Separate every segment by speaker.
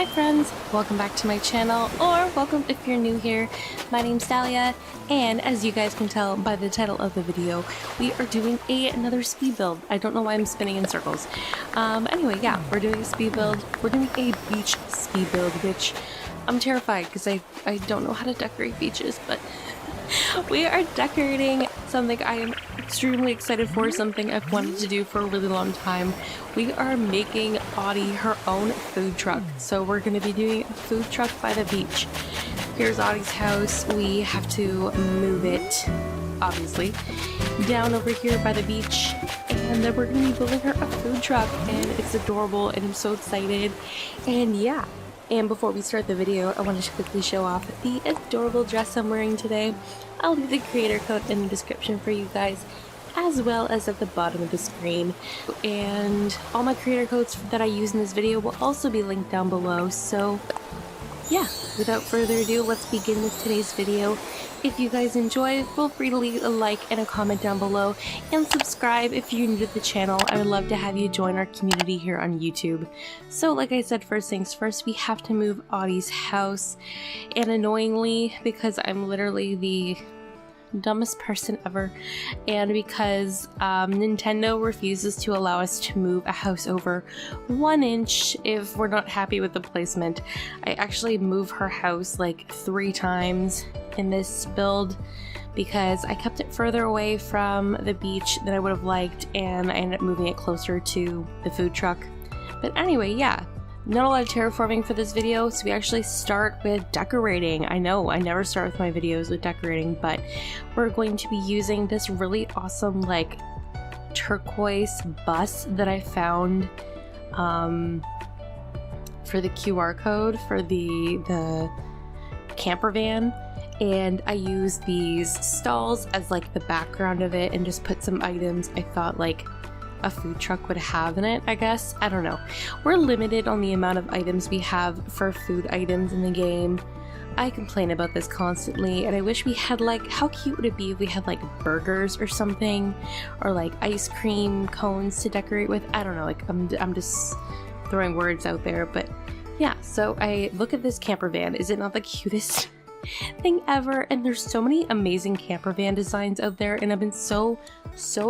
Speaker 1: Hi friends, welcome back to my channel, or welcome if you're new here. My name's Dalia, and as you guys can tell by the title of the video, we are doing another speed build. I don't know why I'm spinning in circles. Anyway, yeah, we're doing a speed build. We're doing a beach speed build, which I'm terrified because I don't know how to decorate beaches, but we are decorating something I am extremely excited for, something I've wanted to do for a really long time. We are making Audie her own food truck. So we're going to be doing a food truck by the beach. Here's Audie's house. We have to move it, obviously, down over here by the beach. And then we're going to be building her a food truck. And it's adorable and I'm so excited. And yeah. And before we start the video, I wanted to quickly show off the adorable dress I'm wearing today. I'll leave the creator code in the description for you guys, as well as at the bottom of the screen. And all my creator codes that I use in this video will also be linked down below. So yeah, without further ado, let's begin with today's video. If you guys enjoy, feel free to leave a like and a comment down below, and subscribe if you're new to the channel. I would love to have you join our community here on YouTube. So like I said, first things first, we have to move Audie's house, and annoyingly, because I'm literally the dumbest person ever, and because Nintendo refuses to allow us to move a house over 1 inch if we're not happy with the placement. I actually moved her house like 3 times in this build because I kept it further away from the beach than I would have liked, and I ended up moving it closer to the food truck. But anyway, yeah. Not a lot of terraforming for this video, so we actually start with decorating. I know, I never start with my videos with decorating, but we're going to be using this really awesome, like, turquoise bus that I found for the QR code for the campervan. And I used these stalls as, like, the background of it and just put some items I thought, like, a food truck would have in it, I guess. I don't know. We're limited on the amount of items we have for food items in the game. I complain about this constantly, and I wish we had, like, how cute would it be if we had, like, burgers or something, or like ice cream cones to decorate with. I don't know, like, I'm just throwing words out there, but yeah. So I look at this campervan. Is it not the cutest thing ever? And there's so many amazing campervan designs out there, and I've been so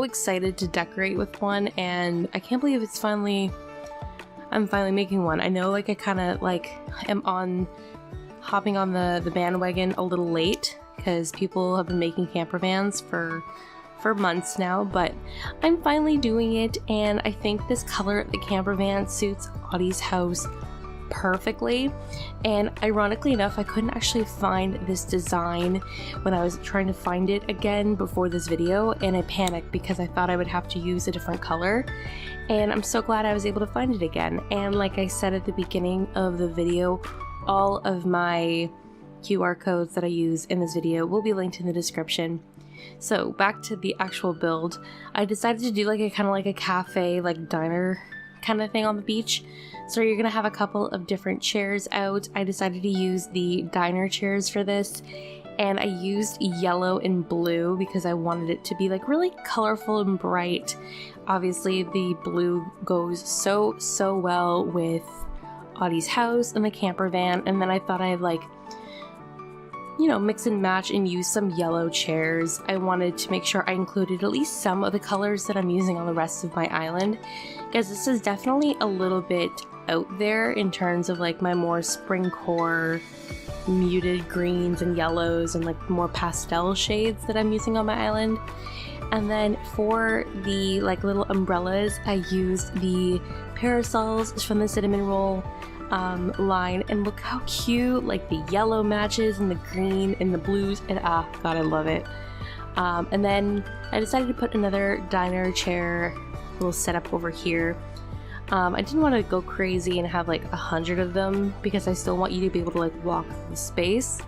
Speaker 1: excited to decorate with one, and I can't believe I'm finally making one. I know, like, I kind of like am hopping on the bandwagon a little late because people have been making campervans for months now, but I'm finally doing it, and I think this color of the campervan suits Audie's house perfectly. And ironically enough, I couldn't actually find this design when I was trying to find it again before this video, and I panicked because I thought I would have to use a different color, and I'm so glad I was able to find it again. And like I said at the beginning of the video, all of my QR codes that I use in this video will be linked in the description. So back to the actual build, I decided to do like a kind of like a cafe, like diner kind of thing on the beach. So you're gonna have a couple of different chairs out. I decided to use the diner chairs for this, and I used yellow and blue because I wanted it to be like really colorful and bright. Obviously the blue goes so well with Audie's house and the camper van, and then I thought I'd, like, you know, mix and match and use some yellow chairs. I wanted to make sure I included at least some of the colors that I'm using on the rest of my island, because this is definitely a little bit out there in terms of, like, my more spring core muted greens and yellows and, like, more pastel shades that I'm using on my island. And then for the, like, little umbrellas, I used the parasols from the cinnamon roll line, and look how cute, like, the yellow matches and the green and the blues, and god, I love it. And then I decided to put another diner chair little setup over here. I didn't want to go crazy and have like 100 of them because I still want you to be able to, like, walk the space.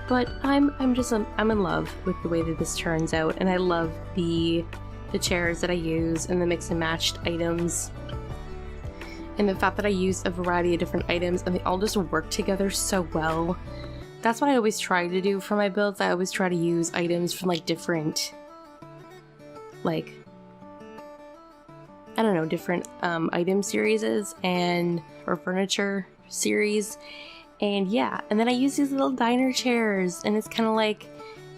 Speaker 1: But I'm in love with the way that this turns out, and I love the chairs that I use and the mix and matched items, and the fact that I use a variety of different items and they all just work together so well. That's what I always try to do for my builds. I always try to use items from, like, different, like, I don't know, different item series and or furniture series. And yeah, and then I use these little diner chairs, and it's kind of like,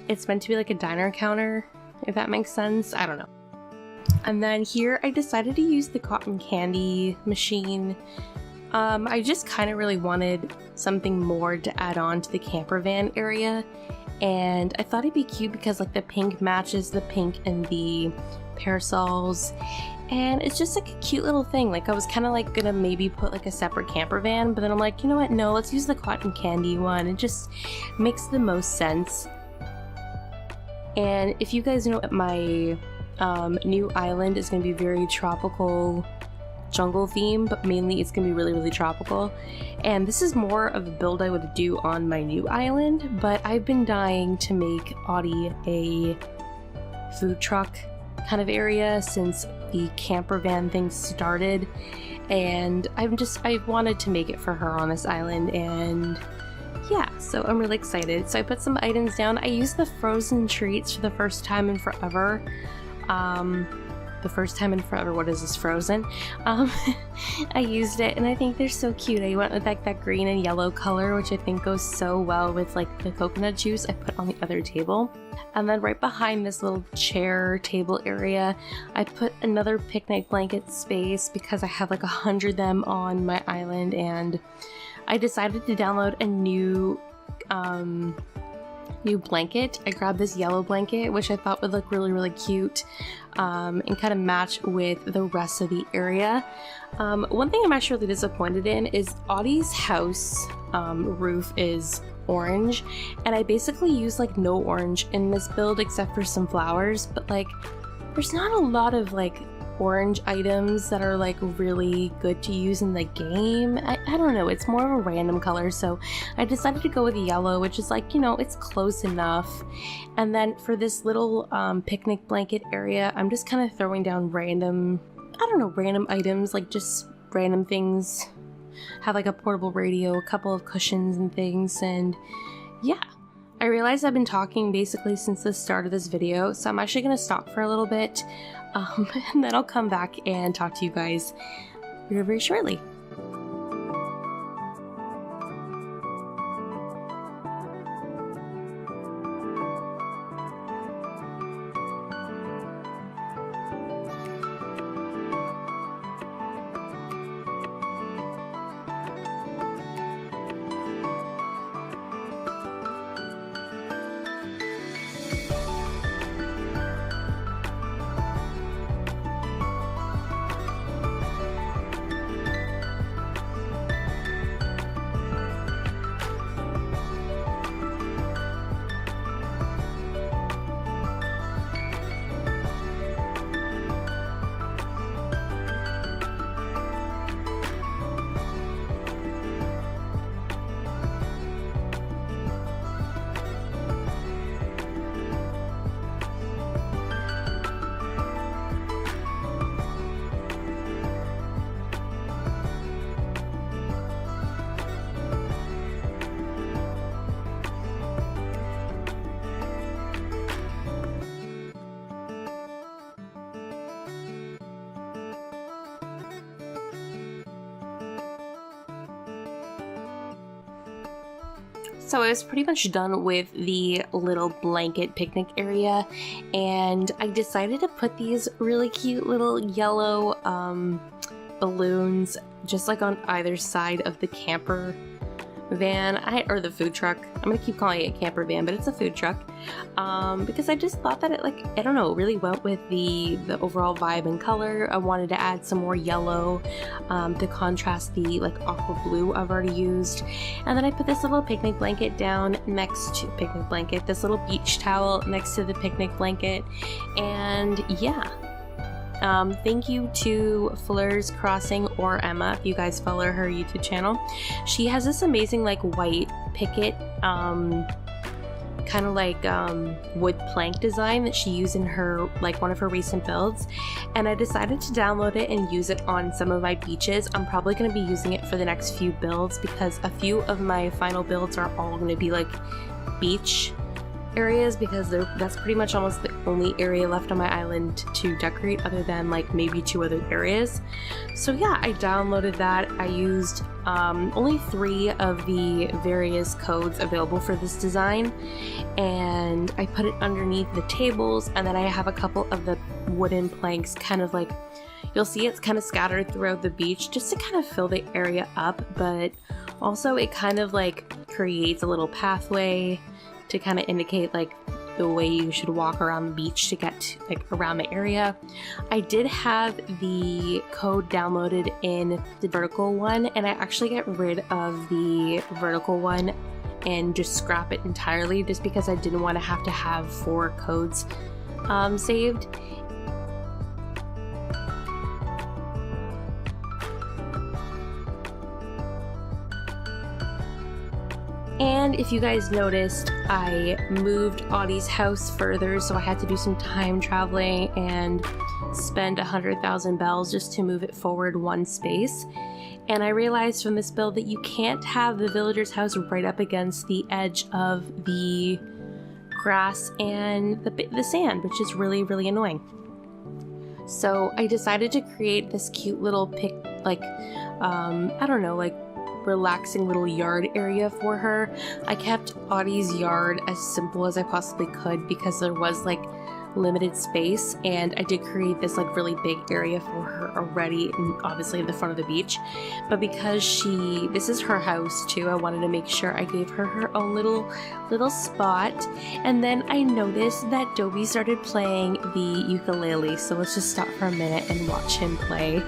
Speaker 1: it's meant to be like a diner counter, if that makes sense. I don't know. And then here I decided to use the cotton candy machine. I just kind of really wanted something more to add on to the camper van area, and I thought it'd be cute because like the pink matches the pink and the parasols, and it's just like a cute little thing. Like I was kind of like gonna maybe put like a separate camper van, but then I'm like, you know what, no, let's use the cotton candy one. It just makes the most sense. And if you guys know, my new island is going to be very tropical jungle theme, but mainly it's going to be really, really tropical. And this is more of a build I would do on my new island, but I've been dying to make Audie a food truck kind of area since the camper van thing started, and I wanted to make it for her on this island, and yeah, so I'm really excited. So I put some items down. I used the frozen treats for the first time in forever. The first time in forever, what is this, frozen? I used it, and I think they're so cute. I went with like that green and yellow color, which I think goes so well with like the coconut juice I put on the other table. And then right behind this little chair table area, I put another picnic blanket space because I have like 100 of them on my island, and I decided to download a new blanket. I grabbed this yellow blanket, which I thought would look really, really cute and kind of match with the rest of the area. One thing I'm actually really disappointed in is Audie's house roof is orange, and I basically used like no orange in this build except for some flowers, but like there's not a lot of like orange items that are like really good to use in the game. I don't know, it's more of a random color, so I decided to go with yellow, which is like, you know, it's close enough. And then for this little picnic blanket area, I'm just kind of throwing down random, I don't know, random items, like just random things. Have like a portable radio, a couple of cushions and things, and yeah. I realized I've been talking basically since the start of this video, so I'm actually going to stop for a little bit, and then I'll come back and talk to you guys very, very shortly. So I was pretty much done with the little blanket picnic area, and I decided to put these really cute little yellow balloons just like on either side of the camper van, or the food truck. I'm gonna keep calling it a camper van, but it's a food truck, because I just thought that it, like, I don't know, really went with the overall vibe and color. I wanted to add some more yellow to contrast the like aqua blue I've already used. And then I put this little picnic blanket down next to picnic blanket, this little beach towel next to the picnic blanket, and yeah. Thank you to Fleurs Crossing, or Emma, if you guys follow her YouTube channel. She has this amazing like white picket, kind of like wood plank design that she used in her like one of her recent builds, and I decided to download it and use it on some of my beaches. I'm probably going to be using it for the next few builds because a few of my final builds are all going to be like beach areas because that's pretty much almost the only area left on my island to decorate other than like maybe 2 other areas. So yeah, I downloaded that. I used only 3 of the various codes available for this design, and I put it underneath the tables, and then I have a couple of the wooden planks kind of like, you'll see it's kind of scattered throughout the beach just to kind of fill the area up, but also it kind of like creates a little pathway to kind of indicate like the way you should walk around the beach to get to, like around the area. I did have the code downloaded in the vertical one, and I actually get rid of the vertical one and just scrap it entirely just because I didn't want to have 4 codes saved. And if you guys noticed, I moved Audie's house further, so I had to do some time traveling and spend 100,000 bells just to move it forward 1 space. And I realized from this build that you can't have the villager's house right up against the edge of the grass and the sand, which is really, really annoying. So I decided to create this cute little I don't know, like relaxing little yard area for her. I kept Audie's yard as simple as I possibly could because there was like limited space, and I did create this like really big area for her already, and obviously in the front of the beach. But because this is her house too, I wanted to make sure I gave her her own little spot. And then I noticed that Dobie started playing the ukulele, so let's just stop for a minute and watch him play.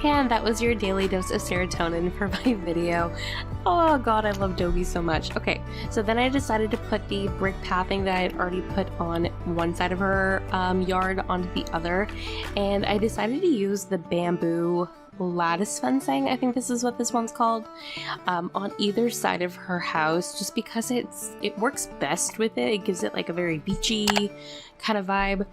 Speaker 1: And that was your daily dose of serotonin for my video. Oh god, I love Dobie so much. Okay, so then I decided to put the brick pathing that I had already put on one side of her yard onto the other, and I decided to use the bamboo lattice fencing, I think this is what this one's called, on either side of her house, just because it works best with it. It gives it like a very beachy kind of vibe.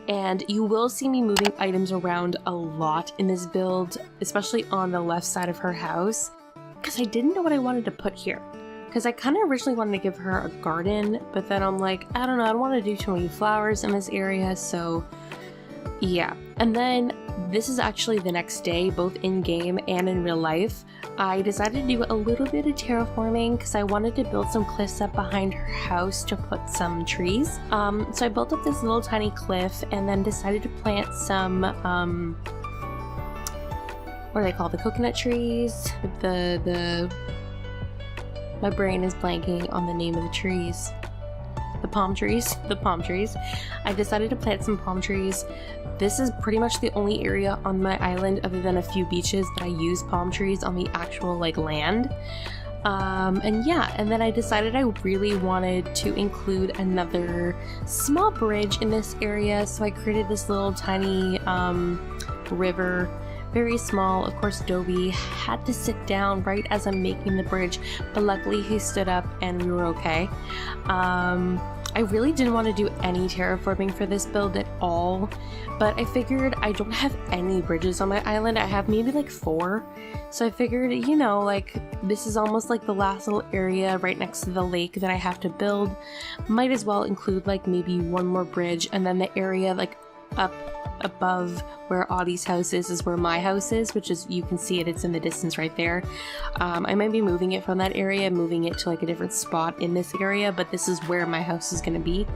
Speaker 1: And you will see me moving items around a lot in this build, especially on the left side of her house, because I didn't know what I wanted to put here. Because I kind of originally wanted to give her a garden, but then I'm like, I don't know, I don't want to do too many flowers in this area, so yeah. And then this is actually the next day, both in game and in real life. I decided to do a little bit of terraforming because I wanted to build some cliffs up behind her house to put some trees. So I built up this little tiny cliff and then decided to plant some, what are they called? The coconut trees? My brain is blanking on the name of the trees. The palm trees. I decided to plant some palm trees. This is pretty much the only area on my island, other than a few beaches, that I use palm trees on the actual like land. And yeah, and then I decided I really wanted to include another small bridge in this area, so I created this little tiny river. Very small. Of course, Dobie had to sit down right as I'm making the bridge, but luckily he stood up and we were okay. I really didn't want to do any terraforming for this build at all, but I figured I don't have any bridges on my island. I have maybe like 4, so I figured, you know, like this is almost like the last little area right next to the lake that I have to build. Might as well include like maybe 1 more bridge, and then the area like up above where Audie's house is where my house is, which is, you can see it's in the distance right there. I might be moving it from that area, moving it to like a different spot in this area, but this is where my house is going to be.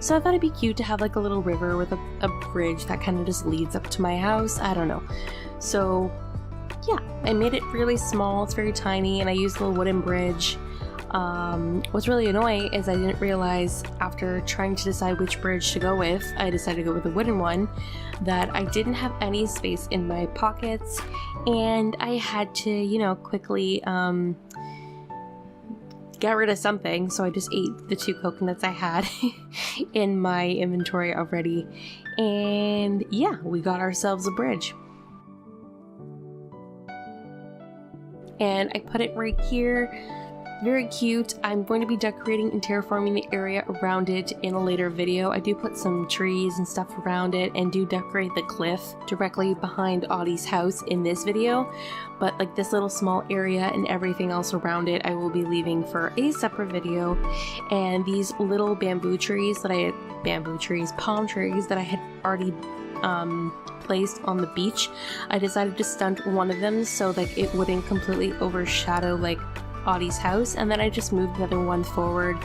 Speaker 1: So I thought it'd be cute to have like a little river with a bridge that kind of just leads up to my house. I don't know. So yeah, I made it really small. It's very tiny, and I used a little wooden bridge. What's really annoying is I didn't realize, after trying to decide which bridge to go with, I decided to go with the wooden one, that I didn't have any space in my pockets, and I had to, you know, quickly get rid of something, so I just ate the 2 coconuts I had in my inventory already. And yeah, we got ourselves a bridge. And I put it right here. Very cute. I'm going to be decorating and terraforming the area around it in a later video. I do put some trees and stuff around it and do decorate the cliff directly behind Audie's house in this video. But like this little small area and everything else around it, I will be leaving for a separate video. And these little palm trees that I had already placed on the beach, I decided to stunt one of them so like it wouldn't completely overshadow like Audie's house, and then I just moved the other one forward.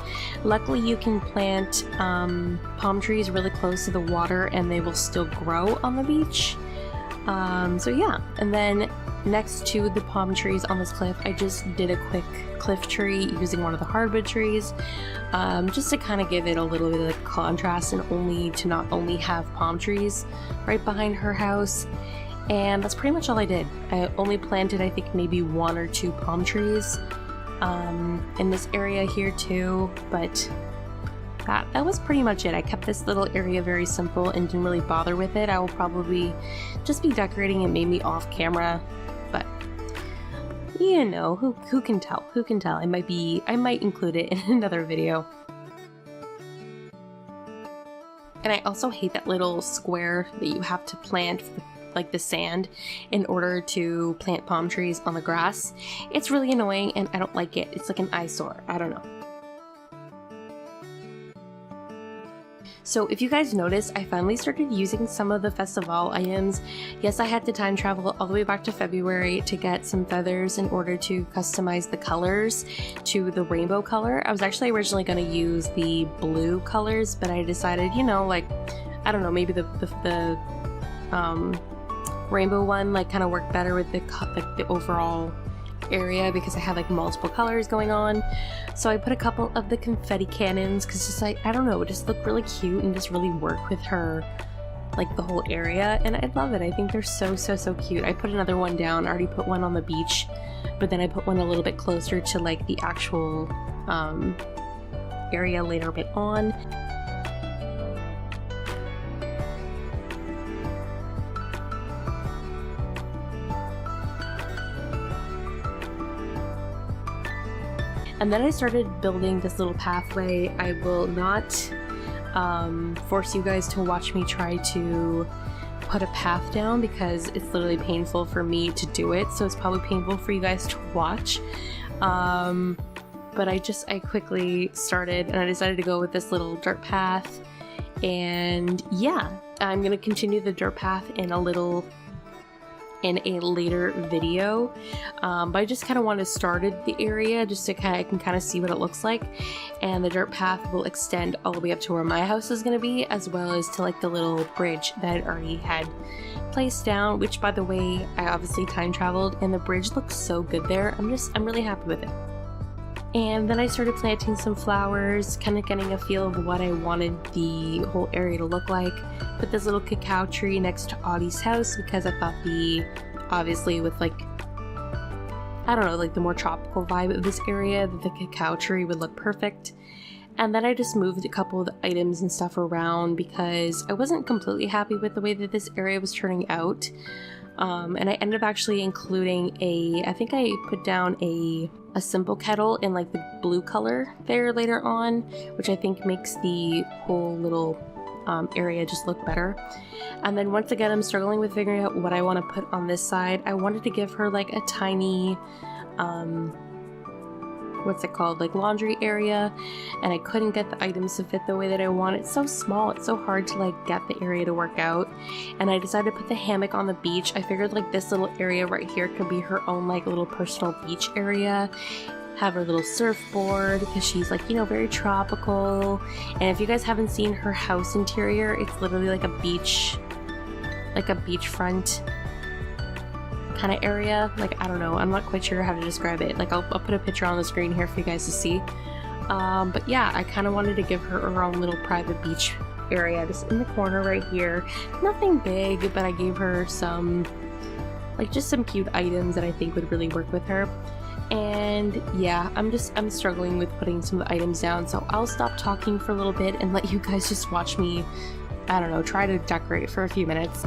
Speaker 1: Luckily you can plant palm trees really close to the water and they will still grow on the beach. So yeah, and then next to the palm trees on this cliff, I just did a quick cliff tree using one of the hardwood trees, just to kind of give it a little bit of like contrast and not only have palm trees right behind her house. And that's pretty much all I did. I only planted I think maybe 1 or 2 palm trees in this area here too, but that was pretty much it. I kept this little area very simple and didn't really bother with it. I will probably just be decorating it maybe off camera, but you know, who can tell? Who can tell? I might include it in another video. And I also hate that little square that you have to plant for like the sand in order to plant palm trees on the grass. It's really annoying and I don't like it. It's like an eyesore. I don't know. So if you guys noticed, I finally started using some of the festival items. Yes, I had to time travel all the way back to February to get some feathers in order to customize the colors to the rainbow color. I was actually originally going to use the blue colors, but I decided, you know, like, I don't know, maybe the rainbow one like kind of worked better with the overall area because I had like multiple colors going on. So I put a couple of the confetti cannons because just like, I don't know, it just looked really cute and just really worked with her, like the whole area, and I love it. I think they're so cute. I put another one down. I already put one on the beach, but then I put one a little bit closer to like the actual area later a bit on. And then I started building this little pathway. I will not force you guys to watch me try to put a path down because it's literally painful for me to do it, so it's probably painful for you guys to watch. But I quickly started and I decided to go with this little dirt path. And yeah, I'm gonna continue the dirt path in a later video, but I just kind of want to start the area just to I can kind of see what it looks like, and the dirt path will extend all the way up to where my house is going to be, as well as to like the little bridge that I already had placed down, which by the way I obviously time traveled and the bridge looks so good there. I'm really happy with it. And then I started planting some flowers, kind of getting a feel of what I wanted the whole area to look like. Put this little cacao tree next to Audie's house because I thought obviously with like, I don't know, like the more tropical vibe of this area, that the cacao tree would look perfect. And then I just moved a couple of the items and stuff around because I wasn't completely happy with the way that this area was turning out. And I ended up actually including I think I put down a simple kettle in like the blue color there later on, which I think makes the whole little area just look better. And then once again, I'm struggling with figuring out what I want to put on this side. I wanted to give her like a tiny what's it called, like laundry area, and I couldn't get the items to fit the way that I want. It's so small, it's so hard to like get the area to work out, and I decided to put the hammock on the beach. I figured like this little area right here could be her own like little personal beach area, have her little surfboard because she's like, you know, very tropical. And if you guys haven't seen her house interior, it's literally like a beachfront kind of area. Like, I don't know, I'm not quite sure how to describe it. Like, I'll put a picture on the screen here for you guys to see. But yeah, I kind of wanted to give her her own little private beach area just in the corner right here. Nothing big, but I gave her some, like, just some cute items that I think would really work with her. And yeah, I'm struggling with putting some of the items down, so I'll stop talking for a little bit and let you guys just watch me, I don't know, try to decorate for a few minutes.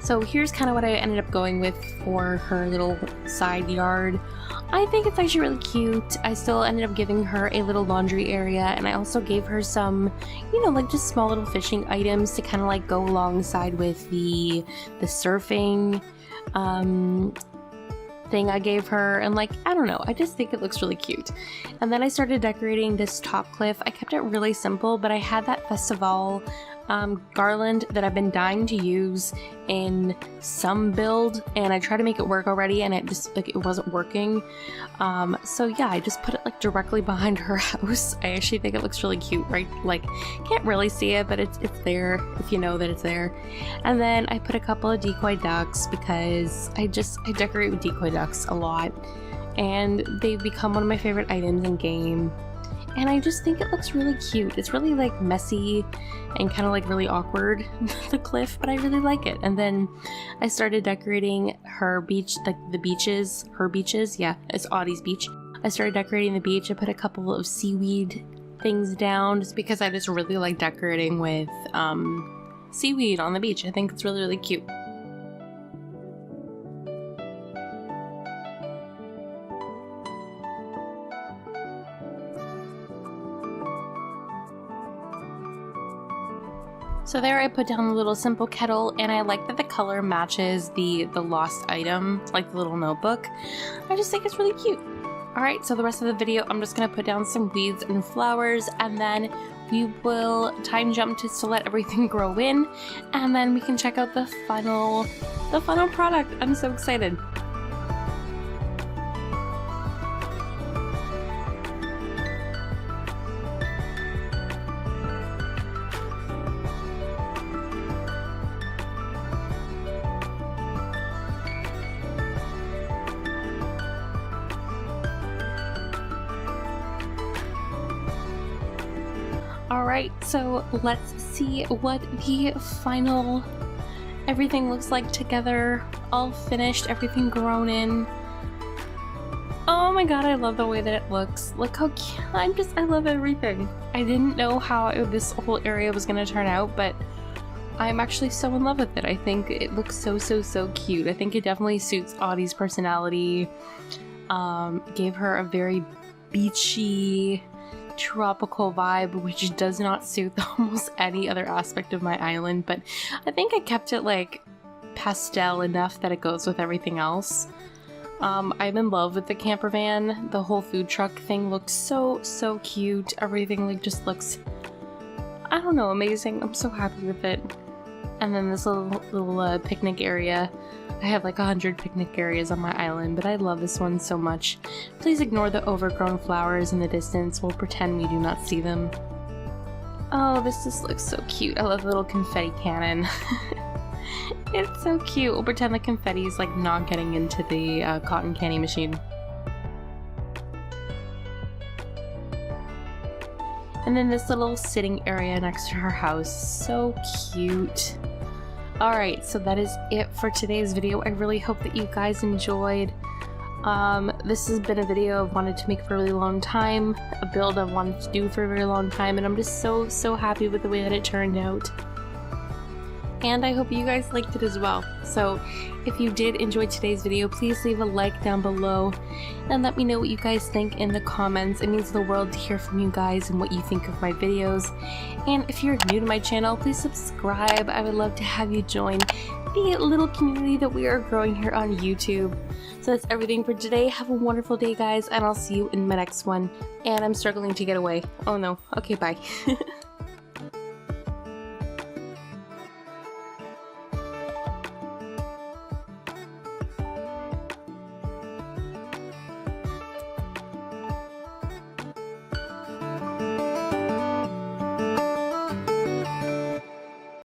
Speaker 1: So here's kind of what I ended up going with for her little side yard. I think it's actually really cute. I still ended up giving her a little laundry area, and I also gave her some, you know, like just small little fishing items to kind of like go alongside with the surfing thing I gave her, and like, I don't know, I just think it looks really cute. And then I started decorating this top cliff. I kept it really simple, but I had that festival garland that I've been dying to use in some build, and I tried to make it work already, and it just like it wasn't working. So yeah, I just put it like directly behind her house. I actually think it looks really cute, right? Like, can't really see it, but it's there if you know that it's there. And then I put a couple of decoy ducks because I decorate with decoy ducks a lot, and they've become one of my favorite items in game. And I just think it looks really cute. It's really like messy and kind of like really awkward, the cliff, but I really like it. And then I started decorating her beach, like her beaches. Yeah, it's Audie's beach. I started decorating the beach. I put a couple of seaweed things down just because I just really like decorating with seaweed on the beach. I think it's really, really cute. So there I put down the little simple kettle, and I like that the color matches the lost item, like the little notebook. I just think it's really cute. Alright, so the rest of the video I'm just going to put down some weeds and flowers, and then we will time jump to let everything grow in, and then we can check out the final product. I'm so excited. Alright, so let's see what the final everything looks like together, all finished, everything grown in. Oh my god, I love the way that it looks. Look how cute. I love everything. I didn't know how this whole area was going to turn out, but I'm actually so in love with it. I think it looks so cute. I think it definitely suits Audie's personality. Gave her a very beachy, tropical vibe, which does not suit almost any other aspect of my island, but I think I kept it like pastel enough that it goes with everything else. I'm in love with the camper van. The whole food truck thing looks so cute. Everything like just looks, I don't know, amazing. I'm so happy with it. And then this little picnic area. I have like 100 picnic areas on my island, but I love this one so much. Please ignore the overgrown flowers in the distance. We'll pretend we do not see them. Oh, this just looks so cute. I love the little confetti cannon. It's so cute. We'll pretend the confetti is like not getting into the cotton candy machine. And then this little sitting area next to her house. So cute. Alright, so that is it for today's video. I really hope that you guys enjoyed. This has been a video I've wanted to make for a really long time, a build I've wanted to do for a very long time, and I'm just so happy with the way that it turned out. And I hope you guys liked it as well. So if you did enjoy today's video, please leave a like down below and let me know what you guys think in the comments. It means the world to hear from you guys and what you think of my videos. And if you're new to my channel, please subscribe. I would love to have you join the little community that we are growing here on YouTube. So that's everything for today. Have a wonderful day, guys, and I'll see you in my next one. And I'm struggling to get away. Oh no. Okay, bye.